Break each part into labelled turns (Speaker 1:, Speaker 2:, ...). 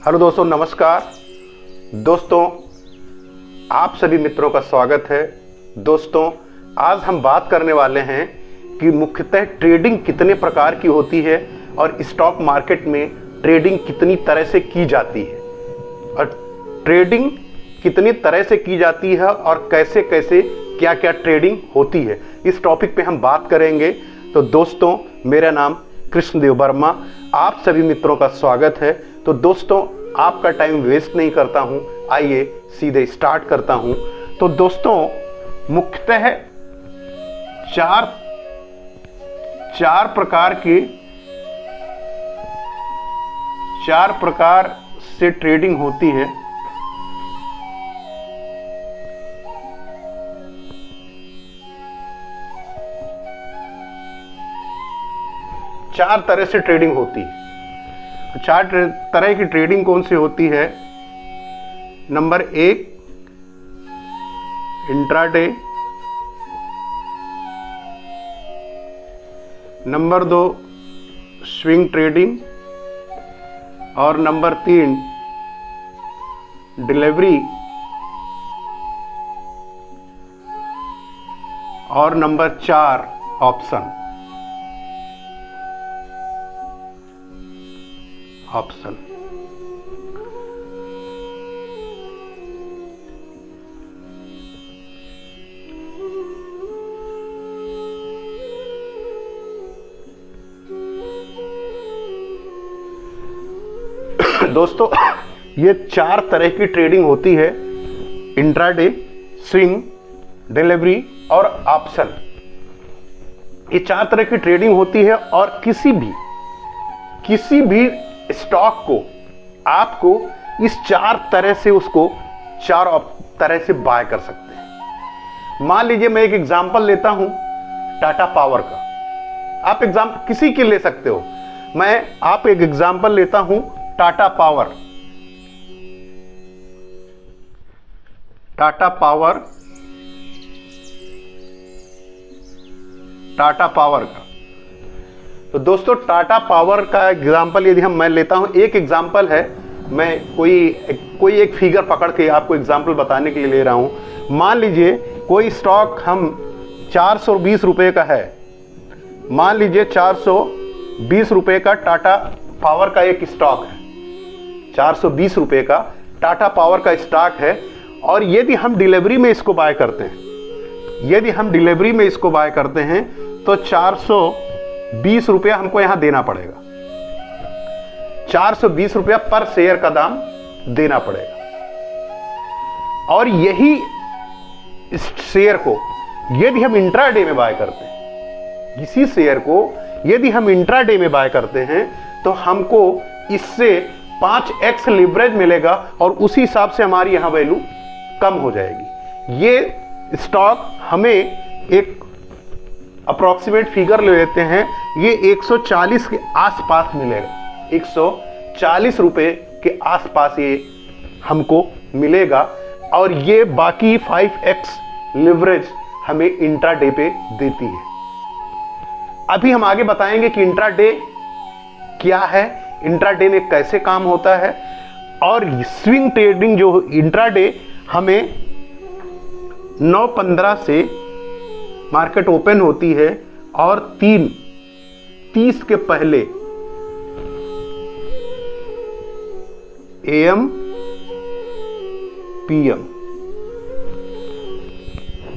Speaker 1: Hello दोस्तों, नमस्कार दोस्तों, आप सभी मित्रों का स्वागत है। दोस्तों, आज हम बात करने वाले हैं कि मुख्यतः ट्रेडिंग कितने प्रकार की होती है और स्टॉक मार्केट में ट्रेडिंग कितनी तरह से की जाती है और ट्रेडिंग कितनी तरह से की जाती है और कैसे कैसे क्या क्या ट्रेडिंग होती है, इस टॉपिक पे हम बात करेंगे। तो दोस्तों, मेरा नाम कृष्णदेव वर्मा, आप सभी मित्रों का स्वागत है। तो दोस्तों, आपका टाइम वेस्ट नहीं करता हूं, आइए सीधे स्टार्ट करता हूं। तो दोस्तों, मुख्यतः चार प्रकार से ट्रेडिंग होती है। चार तरह से ट्रेडिंग होती है। चार तरह की ट्रेडिंग कौन सी होती है? Number 1 intraday, number 2 swing trading और नंबर 3 डिलीवरी और नंबर 4 ऑप्शन। दोस्तों, ये चार तरह की ट्रेडिंग होती है: इंट्राडे, स्विंग, डिलीवरी और ऑप्शन। ये चार तरह की ट्रेडिंग होती है और किसी भी स्टॉक को आपको इस चार तरह से बाय कर सकते हैं। मान लीजिए मैं एक एग्जांपल लेता हूं टाटा पावर का। आप एग्जांपल किसी के ले सकते हो। आप एक एग्जांपल लेता हूं टाटा पावर का। तो दोस्तों, टाटा पावर का एग्जाम्पल यदि मैं लेता हूं, एक एग्जाम्पल है, मैं कोई एक फिगर पकड़ के आपको एग्जाम्पल बताने के लिए ले रहा हूं। मान लीजिए कोई स्टॉक हम 420 रुपए का है। मान लीजिए 420 रुपए का टाटा पावर का एक स्टॉक है। 420 रुपए का टाटा पावर का स्टॉक है और यदि हम डिलीवरी में इसको बाय करते हैं तो 420 रुपया हमको यहां देना पड़ेगा। 420 रुपया पर शेयर का दाम देना पड़ेगा। और यही इस शेयर को यदि हम इंट्राडे में बाय करते हैं, इसी शेयर को यदि हम इंट्राडे में बाय करते हैं तो हमको इससे 5x लीवरेज मिलेगा और उसी हिसाब से हमारी यहां वैल्यू कम हो जाएगी। ये स्टॉक हमें एक अप्रोक्सीमेट फिगर ले लेते हैं, ये 140 के आसपास मिलेगा। 140 रुपए के आसपास ये हमको मिलेगा और ये बाकी 5x लीवरेज हमें इंट्राडे पे देती है। अभी हम आगे बताएंगे कि इंट्राडे क्या है, इंट्राडे में कैसे काम होता है। और स्विंग ट्रेडिंग जो इंट्राडे हमें 9:15 से मार्केट ओपन होती है और 3:30 के पहले AM PM।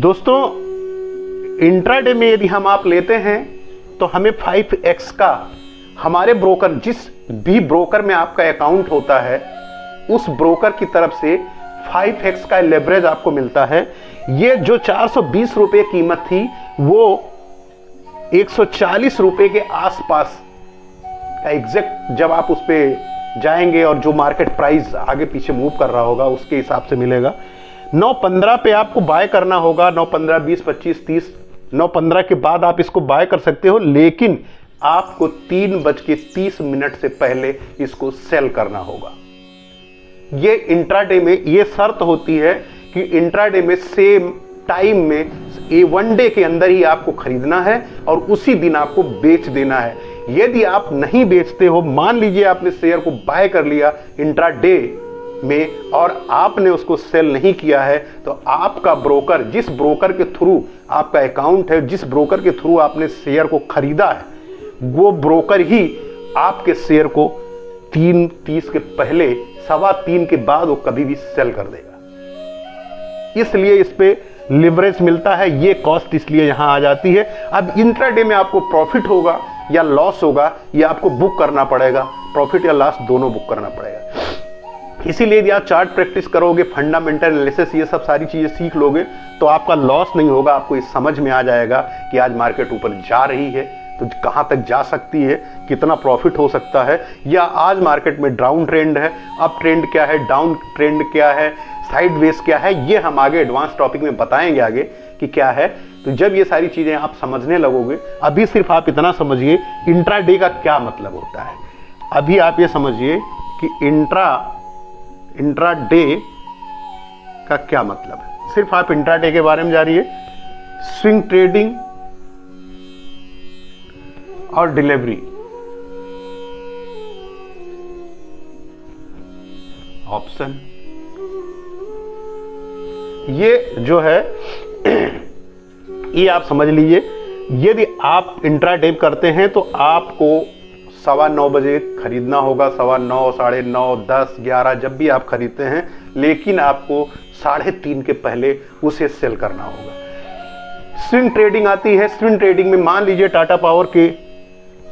Speaker 1: दोस्तों, इंट्राडे में यदि आप लेते हैं तो हमें 5x का हमारे ब्रोकर, जिस भी ब्रोकर में आपका अकाउंट होता है, उस ब्रोकर की तरफ से 5x का लेवरेज आपको मिलता है। ये जो 420 रुपए कीमत थी वो 140 रुपए के आसपास का एग्जैक्ट, जब आप उस पे जाएंगे और जो मार्केट प्राइस आगे पीछे मूव कर रहा होगा उसके हिसाब से मिलेगा। 9:15 पे आपको बाय करना होगा। 9:15, 20, 25, 30, 9:15 के बाद आप इसको बाय कर सकते हो, लेकिन आपको 3:30 से पहले इसको सेल करना होगा। ये इंट्राडे में ये शर्त होती है कि इंट्राडे में सेम टाइम में 1 डे के अंदर ही आपको खरीदना है और उसी दिन आपको बेच देना है। यदि आप नहीं बेचते हो, मान लीजिए आपने शेयर को बाय कर लिया इंट्राडे में और आपने उसको सेल नहीं किया है, तो आपका ब्रोकर, जिस ब्रोकर के थ्रू आपका अकाउंट है, जिस ब्रोकर के थ्रू आपने शेयर को खरीदा है, वो ब्रोकर ही आपके शेयर को 3:30 के पहले 3:15 के बाद वो कभी भी सेल कर देगा। इसलिए इस पे लिवरेज मिलता है, ये कॉस्ट इसलिए यहां आ जाती है। अब इंट्राडे में आपको प्रॉफिट होगा या लॉस होगा, ये आपको बुक करना पड़ेगा, प्रॉफिट या लॉस दोनों बुक करना पड़ेगा। इसीलिए यदि आप चार्ट प्रैक्टिस करोगे, फंडामेंटल एनालिसिस, ये सब सारी चीजें सीख लोगे, तो आपका लॉस नहीं होगा। आपको इस समझ में आ जाएगा कि आज मार्केट ऊपर जा रही है तो कहां तक जा सकती है, कितना प्रॉफिट हो सकता है, या आज मार्केट में डाउन ट्रेंड है, अप ट्रेंड क्या है, डाउन ट्रेंड क्या है, साइडवेज क्या है, ये हम आगे एडवांस टॉपिक में बताएंगे आगे कि क्या है। तो जब ये सारी चीजें आप समझने लगोगे, अभी सिर्फ आप इतना समझिए इंट्राडे का क्या मतलब होता है। अभी आप ये समझिए कि इंट्राडे का क्या मतलब है। सिर्फ आप इंट्राडे के बारे में जानिए। स्विंग ट्रेडिंग और डिलीवरी, ऑप्शन, ये जो है ये आप समझ लीजिए। यदि आप इंट्राडे करते हैं तो आपको 9:15 बजे खरीदना होगा, 9:15, 9:30, 10, 11 जब भी आप खरीदते हैं, लेकिन आपको 3:30 के पहले उसे सेल करना होगा। स्विंग ट्रेडिंग आती है। स्विंग ट्रेडिंग में मान लीजिए टाटा पावर के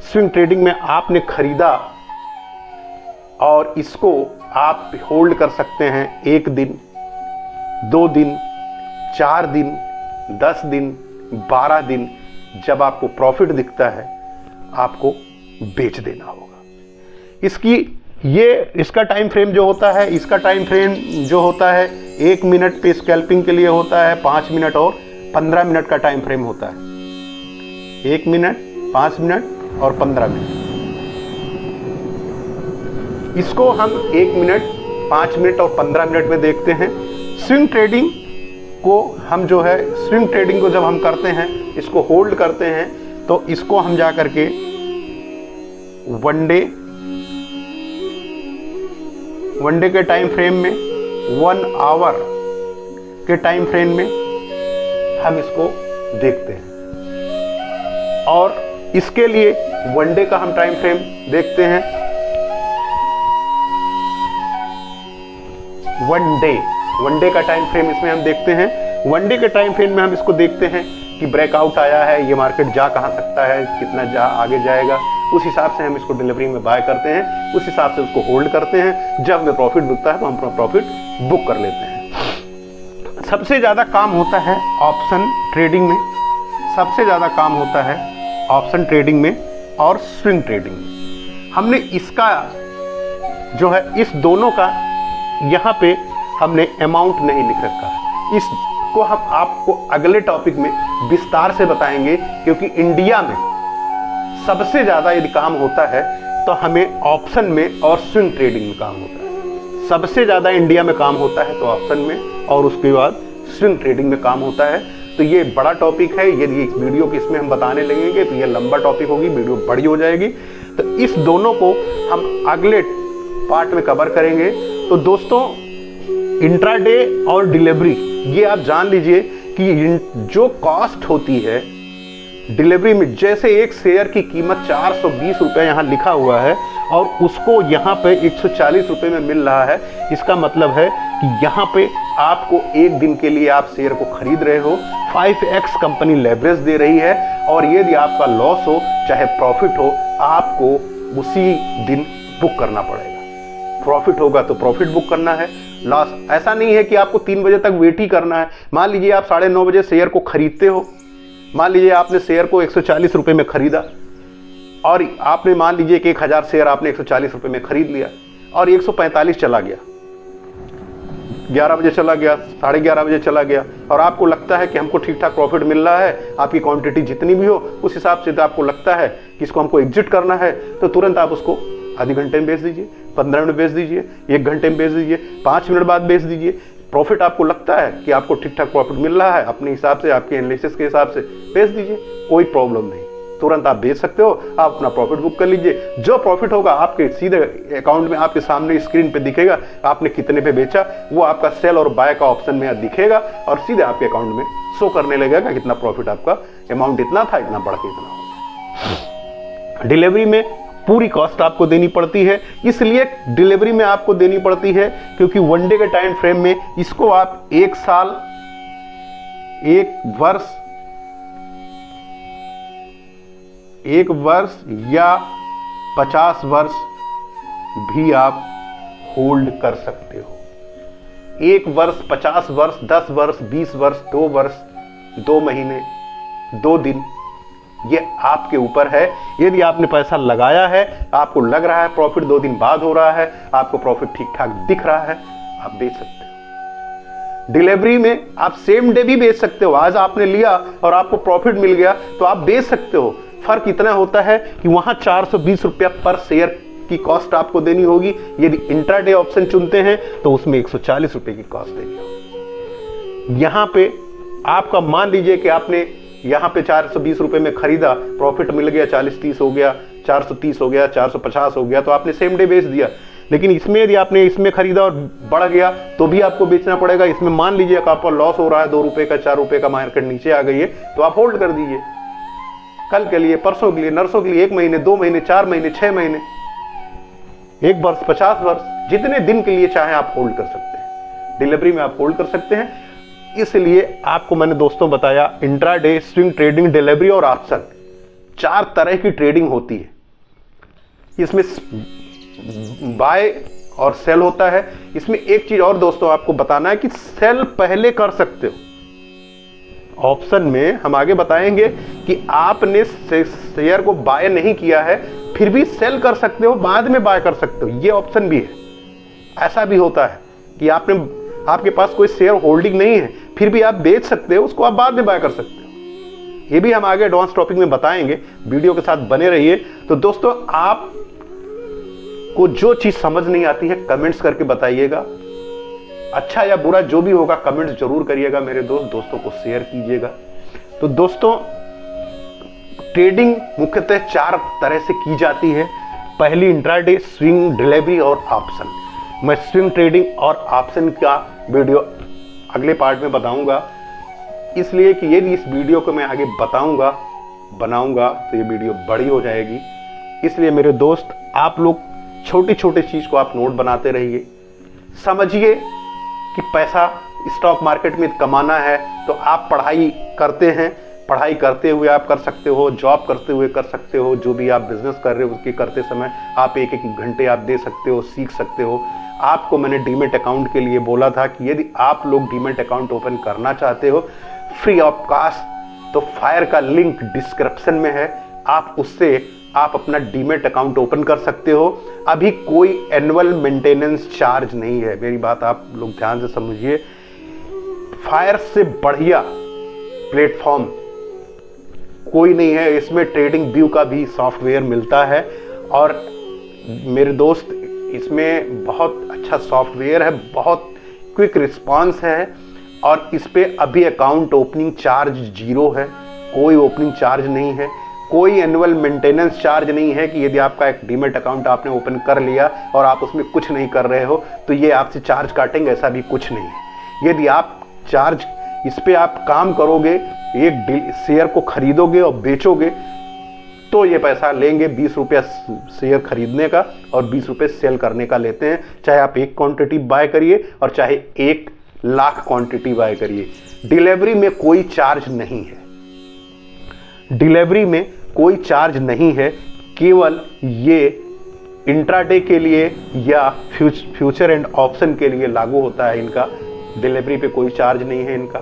Speaker 1: स्विंग ट्रेडिंग में आपने खरीदा और इसको आप होल्ड कर सकते हैं 1 दिन, 2 दिन, 4 दिन, 10 दिन, 12 दिन। जब आपको प्रॉफिट दिखता है आपको बेच देना होगा। इसका टाइम फ्रेम जो होता है, इसका टाइम फ्रेम जो होता है 1 मिनट पे स्कैल्पिंग के लिए होता है, 5 मिनट और 15 मिनट का टाइम फ्रेम होता है। 1 मिनट, 5 मिनट और 15 मिनट। इसको हम 1 मिनट, 5 मिनट और 15 मिनट में देखते हैं। स्विंग ट्रेडिंग को हम जो है, स्विंग ट्रेडिंग को जब हम करते हैं, इसको होल्ड करते हैं, तो इसको हम जा करके वन डे के टाइम फ्रेम में, 1 आवर के टाइम फ्रेम में हम इसको देखते हैं। और इसके लिए 1 डे का हम टाइम फ्रेम देखते हैं। 1 डे का टाइम फ्रेम इसमें हम देखते हैं। 1 डे के टाइम फ्रेम में हम इसको देखते हैं कि ब्रेकआउट आया है, ये मार्केट जा कहां सकता है, कितना आगे जाएगा। उस हिसाब से हम इसको डिलीवरी में बाय करते हैं, उस हिसाब से उसको होल्ड करते हैं। जब हमें प्रॉफिट मिलता है तो हम अपना प्रॉफिट बुक कर लेते हैं। सबसे ज्यादा काम होता है ऑप्शन ट्रेडिंग में, सबसे ज्यादा काम होता है ऑप्शन ट्रेडिंग में और स्विंग ट्रेडिंग में। हमने इसका जो है, इस दोनों का यहाँ पे हमने अमाउंट नहीं लिख रखा है। इसको हम आपको अगले टॉपिक में विस्तार से बताएंगे, क्योंकि इंडिया में सबसे ज्यादा यदि काम होता है तो हमें ऑप्शन में और स्विंग ट्रेडिंग में काम होता है। सबसे ज्यादा इंडिया में काम होता है तो ऑप्शन में, और उसके बाद स्विंग ट्रेडिंग में काम होता है। तो ये बड़ा टॉपिक है। यदि इस वीडियो को इसमें हम बताने लगेंगे तो ये लंबा टॉपिक होगी, वीडियो बड़ी हो जाएगी। तो इस दोनों को हम अगले पार्ट में कवर करेंगे। तो दोस्तों, इंट्राडे और डिलीवरी, ये आप जान लीजिए कि जो कॉस्ट होती है डिलीवरी में, जैसे एक शेयर की कीमत 420 रुपये यहाँ लिखा हुआ है और उसको यहाँ पे 140 रुपये में मिल रहा है, इसका मतलब है कि यहाँ पे आपको 1 दिन के लिए आप शेयर को खरीद रहे हो, 5x कंपनी लेवरेज दे रही है। और यदि आपका लॉस हो चाहे प्रॉफिट हो, आपको उसी दिन बुक करना पड़ेगा। प्रॉफिट होगा तो प्रॉफिट बुक करना है, लॉस ऐसा नहीं है कि आपको 3 बजे तक वेट ही करना है। मान लीजिए आप 9:30 बजे शेयर को खरीदते हो, मान लीजिए आपने शेयर को 140 रुपये में खरीदा और आपने मान लीजिए कि 1000 शेयर आपने 140 रुपये में खरीद लिया और 145 चला गया, 11 बजे चला गया, 11:30 बजे चला गया, और आपको लगता है कि हमको ठीक ठाक प्रॉफिट मिल रहा है, आपकी क्वांटिटी जितनी भी हो उस हिसाब से, तो आपको लगता है कि इसको हमको एग्जिट करना है, तो तुरंत आप उसको आधे घंटे में बेच दीजिए, 15 मिनट बेच दीजिए, 1 घंटे में बेच दीजिए, 5 मिनट बाद बेच दीजिए। प्रॉफिट आपको लगता है कि आपको ठीक ठाक प्रॉफिट मिल रहा है, अपने हिसाब से, आपके एनालिसिस के हिसाब से बेच दीजिए, कोई प्रॉब्लम नहीं। तुरंत आप बेच सकते हो, आप अपना प्रॉफिट बुक कर लीजिए। जो प्रॉफिट होगा आपके सीधे अकाउंट में आपके सामने स्क्रीन पे दिखेगा, आपने कितने पे बेचा, वो आपका सेल और बाय का ऑप्शन में दिखेगा और सीधे आपके अकाउंट में शो करने लगेगा कितना प्रॉफिट, आपका अमाउंट इतना था, इतना बढ़ के इतना हो। डिलीवरी में पूरी कॉस्ट आपको देनी पड़ती है, इसलिए डिलीवरी में आपको देनी पड़ती है क्योंकि वन डे के टाइम फ्रेम में इसको आप 1 साल, 1 वर्ष या 50 वर्ष भी आप होल्ड कर सकते हो। 1 वर्ष, 50 वर्ष, 10 वर्ष, 20 वर्ष, 2 वर्ष, 2 महीने, 2 दिन, ये आपके ऊपर है। यदि आपने पैसा लगाया है, आपको लग रहा है प्रॉफिट 2 दिन बाद हो रहा है, आपको प्रॉफिट ठीक ठाक दिख रहा है, आप बेच सकते हो। डिलीवरी में आप सेम डे भी बेच सकते हो। आज आपने लिया और आपको प्रॉफिट मिल गया तो आप बेच सकते हो। फर्क इतना होता है कि वहां 420 रुपया पर शेयर की कॉस्ट आपको देनी होगी। यदि इंट्राडे ऑप्शन चुनते हैं तो उसमें 140 रुपए की कॉस्ट देनी होगी। यहां पे आपका मान लीजिए कि आपने यहां पे 420 रुपए में खरीदा, प्रॉफिट मिल गया, 40-30 हो गया, 430 हो गया, 450 हो गया, तो आपने सेम डे बेच दिया। लेकिन इसमें यदि आपने इसमें खरीदा और बढ़ गया तो भी आपको बेचना पड़ेगा। इसमें मान लीजिए कि आपका लॉस हो रहा है 2 रुपए का, 4 रुपए का मार्केट नीचे आ गई है, तो आप होल्ड कर दीजिए कल के लिए, परसों के लिए, नरसों के लिए, 1 महीने, 2 महीने, 4 महीने, 6 महीने, 1 वर्ष, 50 वर्ष, जितने दिन के लिए चाहे आप होल्ड कर सकते हैं। डिलीवरी में आप होल्ड कर सकते हैं। इसलिए आपको मैंने दोस्तों बताया इंट्राडे, स्विंग ट्रेडिंग, डिलीवरी और ऑप्शन, 4 तरह की ट्रेडिंग होती है। इसमें बाय और सेल होता है। इसमें एक चीज और दोस्तों आपको बताना है कि सेल पहले कर सकते हो। ऑप्शन में हम आगे बताएंगे कि आपने शेयर को बाय नहीं किया है फिर भी सेल कर सकते हो, बाद में बाय कर सकते हो, ये ऑप्शन भी है। ऐसा भी होता है कि आपके पास कोई शेयर होल्डिंग नहीं है फिर भी आप बेच सकते हो, उसको आप बाद में बाय कर सकते हो। ये भी हम आगे एडवांस टॉपिक में बताएंगे, वीडियो के साथ बने रहिए। तो दोस्तों आप को जो चीज समझ नहीं आती है कमेंट्स करके बताइएगा। अच्छा या बुरा जो भी होगा कमेंट्स जरूर करिएगा मेरे दोस्तों को शेयर कीजिएगा। तो दोस्तों ट्रेडिंग मुख्यतः 4 तरह से की जाती है। पहली इंट्राडे, स्विंग, डिलीवरी और ऑप्शन। मैं स्विंग ट्रेडिंग और ऑप्शन का वीडियो अगले पार्ट में बताऊंगा, इसलिए कि यदि इस वीडियो को मैं आगे बनाऊंगा तो ये वीडियो बड़ी हो जाएगी। इसलिए मेरे दोस्त आप लोग छोटी छोटी चीज को आप नोट बनाते रहिए। समझिए कि पैसा स्टॉक मार्केट में कमाना है तो आप पढ़ाई करते हैं, पढ़ाई करते हुए आप कर सकते हो, जॉब करते हुए कर सकते हो, जो भी आप बिजनेस कर रहे हो उसके करते समय आप 1-1 घंटे आप दे सकते हो, सीख सकते हो। आपको मैंने डीमेट अकाउंट के लिए बोला था कि यदि आप लोग डीमेट अकाउंट ओपन करना चाहते हो फ्री ऑफ कॉस्ट, तो फायर का लिंक डिस्क्रिप्शन में है, आप अपना डीमेट अकाउंट ओपन कर सकते हो। अभी कोई एनुअल मेंटेनेंस चार्ज नहीं है, मेरी बात आप लोग ध्यान से समझिए। फायर से बढ़िया प्लेटफॉर्म कोई नहीं है। इसमें ट्रेडिंग व्यू का भी सॉफ्टवेयर मिलता है और मेरे दोस्त इसमें बहुत अच्छा सॉफ्टवेयर है, बहुत क्विक रिस्पांस है और इस पे अभी अकाउंट ओपनिंग चार्ज 0 है, कोई ओपनिंग चार्ज नहीं है, कोई एनुअल मेंटेनेंस चार्ज नहीं है कि यदि आपका एक डीमेट अकाउंट आपने ओपन कर लिया और आप उसमें कुछ नहीं कर रहे हो तो ये आपसे चार्ज काटेंगे, ऐसा भी कुछ नहीं है। यदि आप इस पे आप काम करोगे, एक शेयर को खरीदोगे और बेचोगे तो ये पैसा लेंगे। 20 रुपया शेयर खरीदने का और 20 रुपये सेल करने का लेते हैं, चाहे आप 1 क्वांटिटी बाय करिए और चाहे 1 लाख क्वांटिटी बाय करिए। डिलीवरी में कोई चार्ज नहीं है, डिलीवरी में कोई चार्ज नहीं है, केवल ये इंट्राडे के लिए या फ्यूचर एंड ऑप्शन के लिए लागू होता है इनका। डिलीवरी पे कोई चार्ज नहीं है इनका।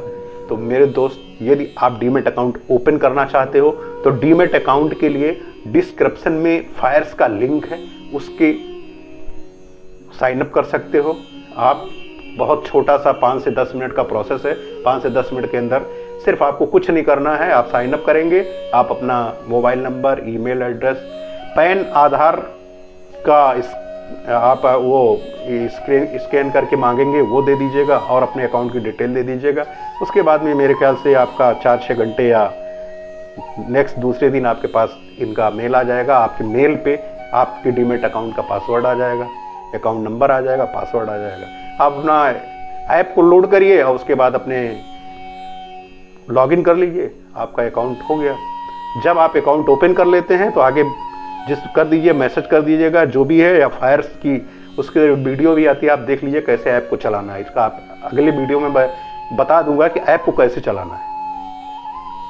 Speaker 1: तो मेरे दोस्त यदि आप डीमेट अकाउंट ओपन करना चाहते हो तो डीमेट अकाउंट के लिए डिस्क्रिप्शन में फायर्स का लिंक है, उसके साइन अप कर सकते हो आप। बहुत छोटा सा 5 से 10 मिनट का प्रोसेस है, 5 से 10 मिनट के अंदर सिर्फ आपको कुछ नहीं करना है। आप साइन अप करेंगे, आप अपना mobile number, email address, PAN, Aadhaar का आप वो स्कैन करके मांगेंगे वो दे दीजिएगा और अपने अकाउंट की डिटेल दे दीजिएगा। उसके बाद में मेरे ख्याल से आपका 4-6 घंटे या नेक्स्ट दूसरे दिन आपके पास इनका मेल आ जाएगा, आपके मेल पे आपके डीमेट अकाउंट का पासवर्ड आ जाएगा, अकाउंट नंबर आ जाएगा, पासवर्ड आ जाएगा। आप अपना ऐप को लोड करिए और उसके बाद अपने लॉगिन कर लीजिए, आपका अकाउंट हो गया। जब आप अकाउंट ओपन कर लेते हैं तो आगे जिस कर दीजिए, मैसेज कर दीजिएगा जो भी है, या फायर्स की उसके वीडियो भी आती है, आप देख लीजिए कैसे ऐप को चलाना है। इसका आप अगले वीडियो में बता दूंगा कि ऐप को कैसे चलाना है।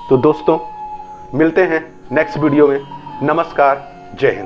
Speaker 1: तो दोस्तों मिलते हैं नेक्स्ट वीडियो में। नमस्कार, जय हिंद।